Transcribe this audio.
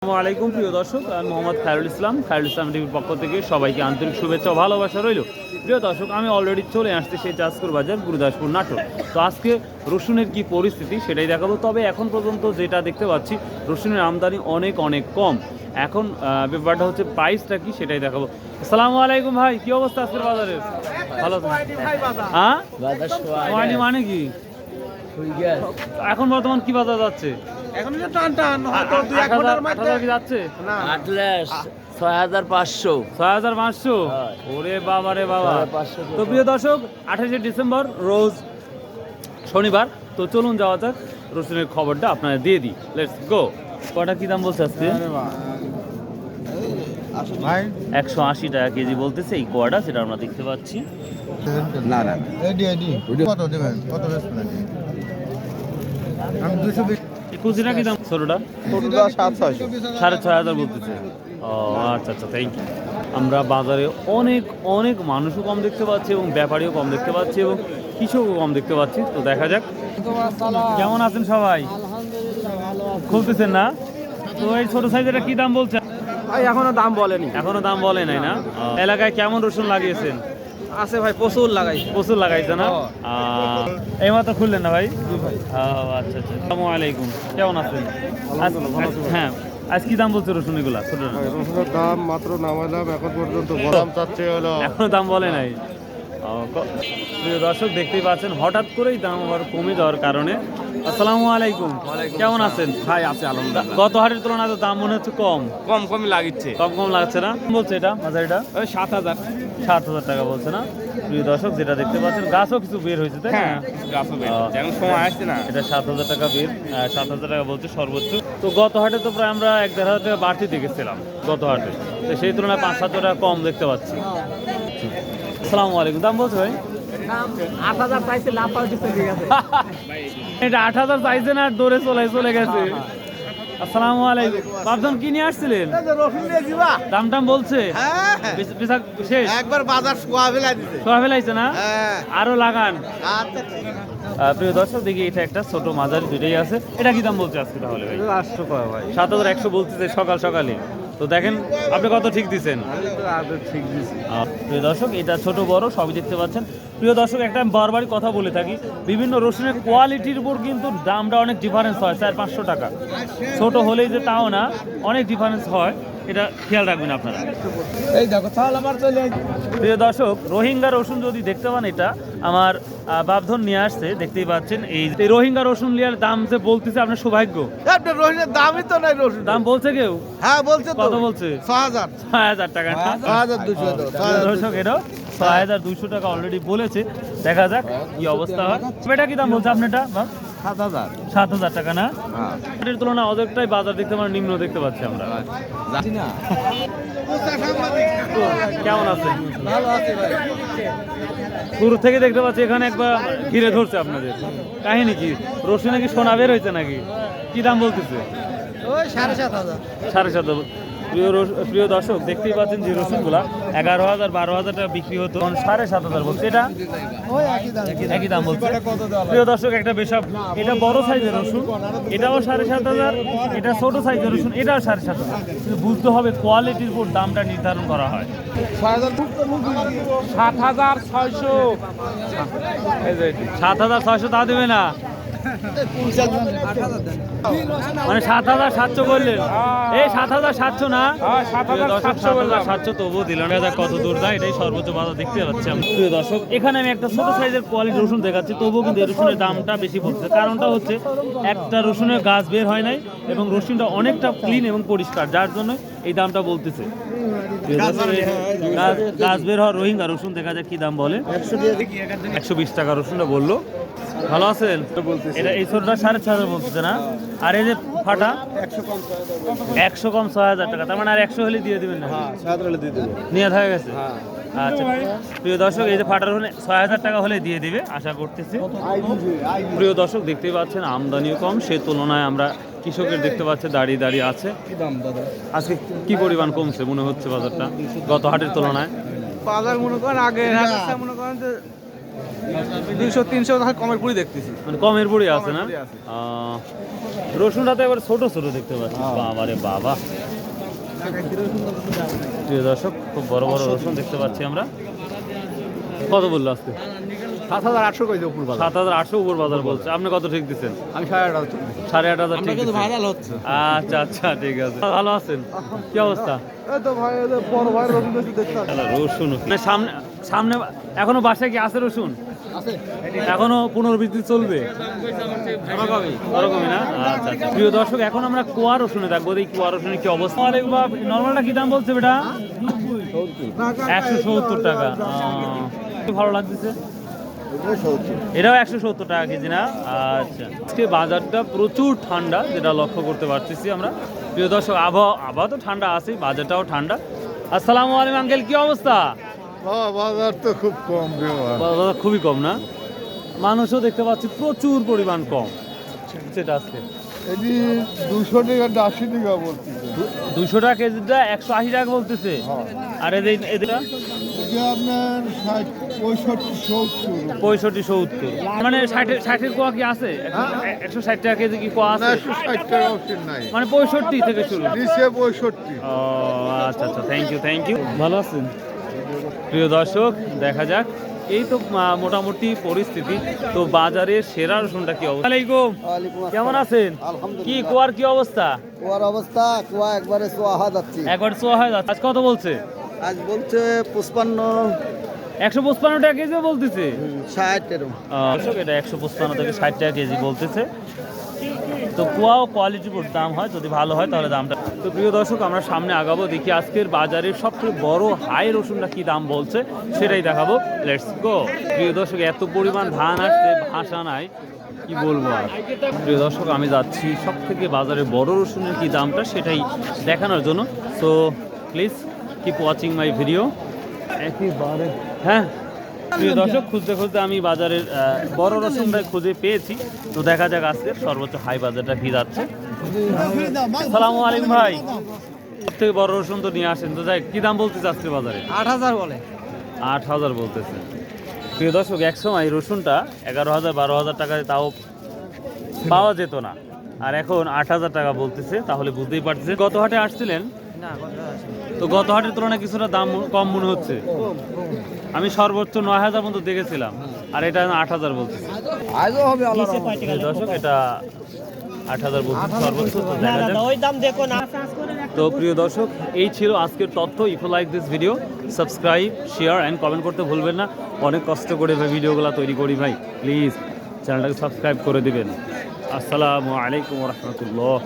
আসসালামু আলাইকুম প্রিয় দর্শক, আমি মোহাম্মদ খায়রুল ইসলাম টিভির পক্ষ থেকে সবাইকে আন্তরিক শুভেচ্ছা ও ভালোবাসা রইল। প্রিয় দর্শক, আমি অলরেডি চলে আসছি সেই চাঁদপুর বাজার, গুরুদাসপুর, নাটোর। তো আজকে রসুনের কি পরিস্থিতি সেটাই দেখাবো। তবে এখন পর্যন্ত যেটা দেখতে পাচ্ছি, রসুনের আমদানি অনেক অনেক কম। এখন ব্যাপারটা হচ্ছে প্রাইসটা কি সেটাই দেখাবো। আসসালামু আলাইকুম ভাই, কি অবস্থা আজকের বাজারের? ভালো তো? হ্যাঁ, মানে কি এখন বর্তমান কি বাজার যাচ্ছে? এখন যে টান টান হয়তো 2-1 মধ্যে কি যাচ্ছে না আটলাস 6500 6500। ওরে বাবা রে বাবা। তো প্রিয় দর্শক, 28শে ডিসেম্বর রোজ শনিবার। তো চলুন যাওয়া যাক, রসুনের খবরটা আপনারা দিয়ে দিই। Let's go. কটা কি দাম বলছে আজকে? ভাই 180 টাকা কেজি বলতেছে এই কোয়াটা, সেটা আমরা দেখতে পাচ্ছি। না না এডি কত দেবেন? কত বেচবেন? আমি 220 কুচিটা কি দাম? ছোটটা 6500 বলতেছে। ও আচ্ছা আচ্ছা, থ্যাংক ইউ। আমরা বাজারে অনেক অনেক মানুষও কম দেখতে পাচ্ছি এবং ব্যাপারীও কম দেখতে পাচ্ছি এবং কৃষকও কম দেখতে পাচ্ছি। তো দেখা যাক কেমন আছেন সবাই। খুলতেছেন না? তো এই ছোট সাইজের কি দাম বলছে? ভাই এখনো দাম বলেনি। এখনো দাম বলে নাই না? এলাকায় কেমন রসুন লাগিয়েছেন? আছে ভাই, প্রচুর লাগাই। প্রচুর লাগাইছে না? এইমাত্র খুললেন না ভাই? আচ্ছা আচ্ছা। আসসালামু আলাইকুম, কেমন আছেন? হ্যাঁ, আজ কি দাম বলছে রসুন এগুলা? ছোট রসুনের দাম মাত্র নামাইলাম, এখন পর্যন্ত দাম চাচ্ছে হলো এখনো দাম বলে নাই। প্রিয় দর্শক, দেখতেই পাচ্ছেন হঠাৎ করেই দাম আবার কমে যাওয়ার কারণে। আসসালামু আলাইকুম, কেমন আছেন? ভাই আছে আলহামদুলিল্লাহ। গত হাটের তুলনায় তো দাম মনে হচ্ছে কম কম লাগিচ্ছে। কম লাগছে না? বলছে এটা মাঝারিটা ওই 7000 7000 টাকা বলছে না? প্রিয় দর্শক, যেটা দেখতে পাচ্ছেন গাছও কিছু বের হয়েছে, তাই না? এখন সময় আসছে না। এটা 7000 টাকা বের, 7000 টাকা বলছে সর্বোচ্চ। তো গত হাটে তো প্রায় আমরা 1-1.5 টাকা বাড়তি দেখেছিলাম গত হাটে, তো সেই তুলনায় 5-7 টাকা কম দেখতে পাচ্ছি। আসসালামু আলাইকুম, দাম বলছে ভাই? 8000 চাইছে, লাভ পাওয়া গেছে। এটা 8000 চাইছে না, দৌড়ে চলে গেছে। আসসালামু আলাইকুম, বাপজন কি নিয়ে আসছিলেন? রসুন দিয়ে দিবা? দাম টাম বলছে? হ্যাঁ শেষ? একবার বাজার শোয়া ফেলাই দিছে। সবাই ফেলাইছে না? হ্যাঁ আরো লাগান। আচ্ছা ঠিক প্রিয় দর্শক, দেখি এটা একটা ছোট মাঝারি দুইটাই আছে। এটা কি দাম বলছে আজকে তাহলে ভাই? 800 কয় ভাই? 7100 বলতেছে সকালে। তো দেখেন আপনি কত ঠিক দিচ্ছেন। আমি তো আগে ঠিক দিছি। প্রিয় দর্শক, এটা ছোট বড় সবই দেখতে পাচ্ছেন। প্রিয় দর্শক, একটা আমি বারবারই কথা বলে থাকি, বিভিন্ন রসুনের কোয়ালিটির উপর কিন্তু দামটা অনেক ডিফারেন্স হয়। 400-500 টাকা ছোট হলেই যে তাও না, অনেক ডিফারেন্স হয়, এটা খেয়াল রাখবেন আপনারা। এই দেখো তাহলে আমার চলে প্রিয় দর্শক, রোহিঙ্গা রসুন যদি দেখতে পান, এটা আমার বাপধন নিয়ে আসছে, দেখতেই পাচ্ছেন। এই রোহিঙ্গা রসুন লিয়ার দাম যে বলতেছে আপনার সৌভাগ্য। আপনার রসুনের দামই তো নাই। রসুন দাম বলছে কেউ? হ্যাঁ বলছে তো। কত বলছে? 6000 টাকা। 6200 দর্শক, এটা 6200 টাকা অলরেডি বলেছে। দেখা যাক কি অবস্থা হয়। এটা কি দাম বলছে আপনারটা? 7000 টাকা না? এর তুলনায় অনেকটাই বাজার দেখতে আমরা নিম্ন দেখতে পাচ্ছি আমরা। কেমন আছেন? ভালো আছে ভাই। শুরু থেকে দেখতে পাচ্ছি এখানে একবার ঘিরে ধরছে আপনাদের। কাহিনী কি? রসুন নাকি সোনা বের হয়েছে নাকি? কি দাম বলতেছে? ওই 7500। 7.5। প্রিয় দর্শক, দেখতেই পাচ্ছেন যে রসুনগুলা 11,000 12,000 টাকা বিক্রি হতো, 7,500 বলছে। এটা ওই একই দাম বলছে। প্রিয় দর্শক, একটা বেশাব, এটা বড় সাইজের রসুন, এটাও 7,500। এটা ছোট সাইজের রসুন, এটাও 7,500। কিন্তু বুঝতে হবে কোয়ালিটির উপর দামটা নির্ধারণ করা হয়। 7600। 7,600 তা দেবে না? মানে 7,700 বললেন? এই 7,700 না? 7,700 তবুও দিল না। কত দূর যায়, এটাই সর্বোচ্চ বাজার দেখতে পাচ্ছি আমি। প্রিয় দর্শক, এখানে আমি একটা ছোট সাইজের কোয়ালিটি রসুন দেখাচ্ছি, তবুও কিন্তু এই রসুনের দামটা বেশি পড়ছে। কারণটা হচ্ছে একটা রসুনের গাছ বের হয় নাই এবং রসুনটা অনেকটা ক্লিন এবং পরিষ্কার, যার জন্য এই দামটা বলতেছে। গাছ বের হওয়ার রোহিঙ্গা রসুন, দেখা যায় কি দাম বলে। 120 টাকা রসুনটা বললো। ভালো আছেন? এটা এই ছোটটা 6,500 বলতেছে না? আর এই যে ফাটা 100 কম 6,000 টাকা, তার মানে আর 100 হলে দিয়ে দিবেন না? নিয়ে হয়ে গেছে। আচ্ছা প্রিয় দর্শক, এই যে ফাটার হলে 6,000 টাকা হলে দিয়ে দিবে আশা করতেছি। প্রিয় দর্শক, দেখতেই পাচ্ছেন আমদানিও কম, সে তুলনায় আমরা কৃষকের দেখতে পাচ্ছে দাঁড়িয়ে আছে। আজকে কি পরিমাণ কমছে মনে হচ্ছে বাজারটা গত হাটের তুলনায়? বাজার মনে করেন আগে মনে করেন যে 200-300 টাকা কমের পুরি দেখতেছি। মানে কমের বুড়ি আছে না? কমের বুড়ি আছে। রসুনটা তো এবার ছোট ছোট দেখতে পাচ্ছি। বাবা রে বাবা, প্রিয় দর্শক খুব বড় বড় রসুন দেখতে পাচ্ছি আমরা। কত বললো আজকে? 7,800 কইছে উপর বাজার। 7,800 উপর বাজার বলছে। আপনি কত ঠিক দিচ্ছেন? আমি 8,500 8,500 ঠিক কিন্তু দিচ্ছেন। ভাইরাল হচ্ছে। আচ্ছা আচ্ছা ঠিক আছে। ভালো আছেন? কি অবস্থা? এই তো ভাই, এই যে বড় ভাই রসুন বেশি দেখতে তাহলে রসুন সামনে সামনে এখনো বাসায় কি আছে রসুন? আছে। এখনো পুনর্বৃত্তি চলবে ওরকমই না? আচ্ছা আচ্ছা। প্রিয় দর্শক এখন আমরা কুয়া রসুনে দেখবো এই কুয়া রসুনের কি অবস্থা। নর্মালটা কি দাম বলছে বেটা? 170 টাকা। ভালো লাগতেছে। এটাও 170 টাকা কেজি না? আচ্ছা, আজকে বাজারটা প্রচুর ঠান্ডা যেটা লক্ষ্য করতে পারতেছি আমরা। প্রিয় দর্শক আবহাওয়া তো ঠান্ডা আছে, বাজারটাও ঠান্ডা। আসসালামু আলাইকুম আঙ্কেল, কি অবস্থা? বাজার তো খুব কম। বাজার খুবই কম না? মানুষও দেখতে পাচ্ছি প্রচুর পরিমাণ কম। সেটা আজকে এটি 200 টাকা 80 টাকা বলতেছে। 200 টাকা কেজিটা 180 টাকা বলতেছে। আর এদিকে আপনার 60, 65, 70। 65-70 মানে 60-এর কোয়া কি আছে? 160 টাকা কেজি কি কোয়া আছে? 160 টাকা অপশন নাই, মানে 65 থেকে শুরু। নিচে 65। ও আচ্ছা আচ্ছা, থ্যাংক ইউ। ভালো আছেন? প্রিয় দর্শক দেখা যাক, এই তো মোটামুটি পরিস্থিতি। তো বাজারের সেরা রসুনটা কি অবস্থা? আলাইকুম, কেমন আছেন? কি কুয়ার কি অবস্থা? কুয়ার অবস্থা, কুয়া একবারে সোয়াহা যাচ্ছে। একবার চোয়া হয়ে যাচ্ছে। আজ কত বলছে? আজ বলছে 55, 155 টাকা কেজি বলতেছে। 60 এরকম। দর্শক এটা 155 থেকে 60 টাকা কেজি বলতেছে। তো কুয়াও কোয়ালিটির উপর দাম হয়, যদি ভালো হয় তাহলে দামটা। তো প্রিয় দর্শক আমরা সামনে আগাবো, দেখি আজকের বাজারের সবচেয়ে বড় হাই রসুনটা কি দাম বলছে সেটাই দেখাবো। Let's go. প্রিয় দর্শক এত পরিমাণ ধান আসছে, ভাষা নাই কি বলবো আর। প্রিয় দর্শক আমি যাচ্ছি সব থেকে বাজারে বড় রসুনের কি দামটা সেটাই দেখানোর জন্য। So please keep watching my video. একেবারে হ্যাঁ প্রিয় দর্শক, খুঁজতে খুঁজতে আমি বাজারের বড় রসুনটা খুঁজে পেয়েছি। তো দেখা যাক আজকে সর্বোচ্চ হাই বাজারটা কি যাচ্ছে। সালামু আলাইকুম ভাই, সব থেকে বড় রসুন তো নিয়ে আসেন। তো যাই, কি দাম বলতেছে আজকে বাজারে? 8,000 বলে। 8,000 বলতেছে। প্রিয় দর্শক এক সময় রসুনটা 11,000-12,000 টাকায় তাও পাওয়া যেত না, আর এখন 8,000 টাকা বলতেছে। তাহলে বুঝতেই পারতেছে। গত হাটে আসছিলেন? তো গত হাটের তুলনায় কিছুটা দাম কম মনে হচ্ছে। আমি সর্বোচ্চ 9,000 পর্যন্ত দেখেছিলাম, আর এটা 8,000 বলতেছে। আজও হবে আল্লাহর রহমতে। প্রিয় দর্শক এটা 8,000 বলতেছে সর্বোচ্চ। তো দেখা যাক। ওই দাম দেখো না। তো প্রিয় দর্শক এই ছিল আজকের তথ্য। If you like this video, subscribe, share and comment করতে ভুলবেন না। অনেক কষ্ট করে ভাই ভিডিওগুলো তৈরি করি ভাই, প্লিজ চ্যানেলটাকে সাবস্ক্রাইব করে দিবেন। আসসালামু আলাইকুম রহমতুল্লাহ।